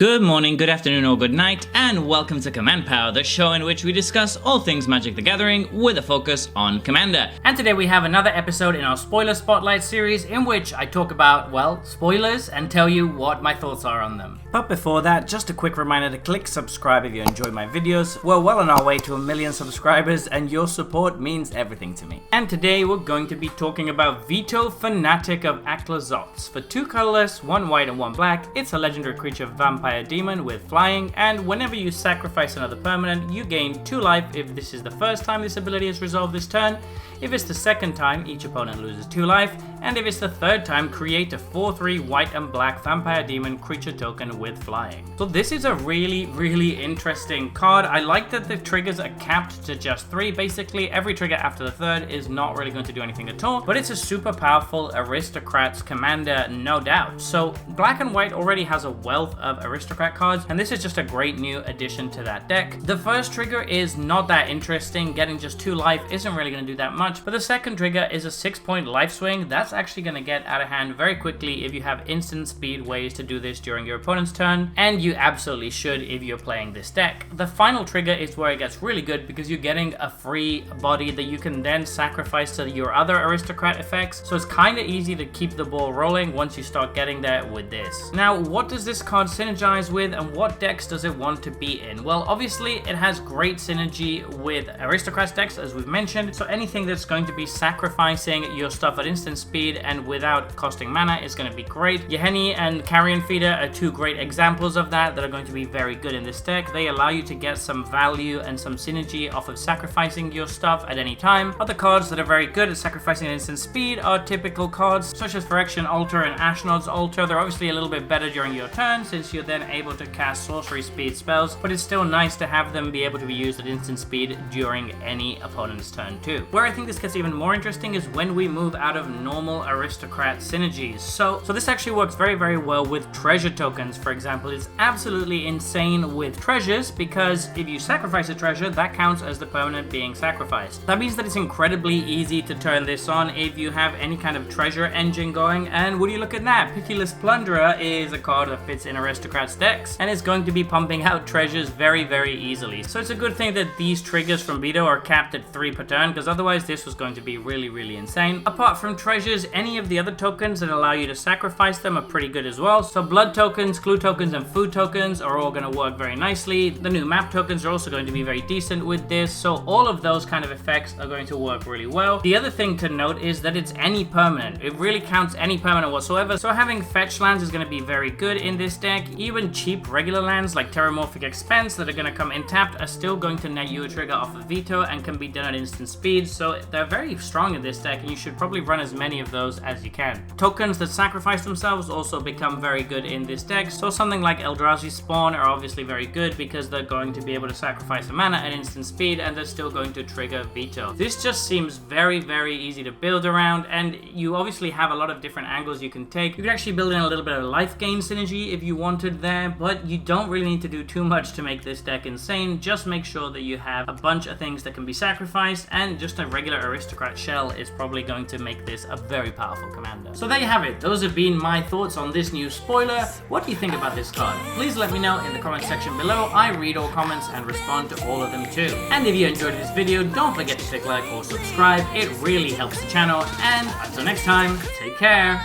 Good morning, good afternoon, or good night, and welcome to Command Power, the show in which we discuss all things Magic the Gathering with a focus on Commander. And today we have another episode in our Spoiler Spotlight series in which I talk about, well, spoilers and tell you what my thoughts are on them. But before that, just a quick reminder to click subscribe if you enjoy my videos. We're well on our way to 1 million subscribers and your support means everything to me. And today we're going to be talking about Vito, Fanatic of Aclazotz. For 2 colorless, 1 white and 1 black, it's a legendary creature vampire demon with flying, and whenever you sacrifice another permanent, you gain 2 life if this is the first time this ability is resolved this turn. If it's the second time, each opponent loses 2 life, and if it's the third time, create a 4/3 white and black vampire demon creature token with flying. So this is a really interesting card. I like that the triggers are capped to just 3. Basically, every trigger after the third is not really going to do anything at all, but it's a super powerful aristocrats commander, no doubt. So black and white already has a wealth of aristocrat cards, and this is just a great new addition to that deck. The first trigger is not that interesting. Getting just 2 life isn't really going to do that much, but the second trigger is a 6-point life swing. That's actually going to get out of hand very quickly if you have instant speed ways to do this during your opponent's turn, and you absolutely should if you're playing this deck. The final trigger is where it gets really good because you're getting a free body that you can then sacrifice to your other aristocrat effects, so it's kind of easy to keep the ball rolling once you start getting there with this. Now, what does this card synergize with and what decks does it want to be in? Well, obviously it has great synergy with aristocrats decks, as we've mentioned, so anything that's going to be sacrificing your stuff at instant speed and without costing mana is going to be great. Yeheni and Carrion Feeder are 2 great examples of that are going to be very good in this deck. They allow you to get some value and some synergy off of sacrificing your stuff at any time. Other cards that are very good at sacrificing at instant speed are typical cards such as Phyrexian Altar and Ashnod's Altar. They're obviously a little bit better during your turn since you're then able to cast sorcery speed spells, but it's still nice to have them be able to be used at instant speed during any opponent's turn too. Where I think this gets even more interesting is when we move out of normal aristocrat synergies. So this actually works very well with treasure tokens, for example. It's absolutely insane with treasures because if you sacrifice a treasure, that counts as the permanent being sacrificed. That means that it's incredibly easy to turn this on if you have any kind of treasure engine going, and would you look at that, Pitiless Plunderer is a card that fits in aristocrats decks and is going to be pumping out treasures very easily. So it's a good thing that these triggers from Vito are capped at 3 per turn, because otherwise this was going to be really insane. Apart from treasures, any of the other tokens that allow you to sacrifice them are pretty good as well. So blood tokens, clue tokens, and food tokens are all going to work very nicely. The new map tokens are also going to be very decent with this, so all of those kind of effects are going to work really well. The other thing to note is that it's any permanent. It really counts any permanent whatsoever, so having fetch lands is going to be very good in this deck. Even cheap regular lands like Terramorphic Expense that are going to come in tapped are still going to net you a trigger off of Vito and can be done at instant speed, so they're very strong in this deck and you should probably run as many of those as you can. Tokens that sacrifice themselves also become very good in this deck, so something like Eldrazi Spawn are obviously very good because they're going to be able to sacrifice a mana at instant speed and they're still going to trigger Vito. This just seems very easy to build around, and you obviously have a lot of different angles you can take. You can actually build in a little bit of life gain synergy if you wanted there, but you don't really need to do too much to make this deck insane. Just make sure that you have a bunch of things that can be sacrificed, and just a regular aristocrat shell is probably going to make this a very powerful commander. So there you have it. Those have been my thoughts on this new spoiler. What do you think about this card? Please let me know in the comment section below. I read all comments and respond to all of them too. And if you enjoyed this video, don't forget to click like or subscribe. It really helps the channel, and until next time, take care.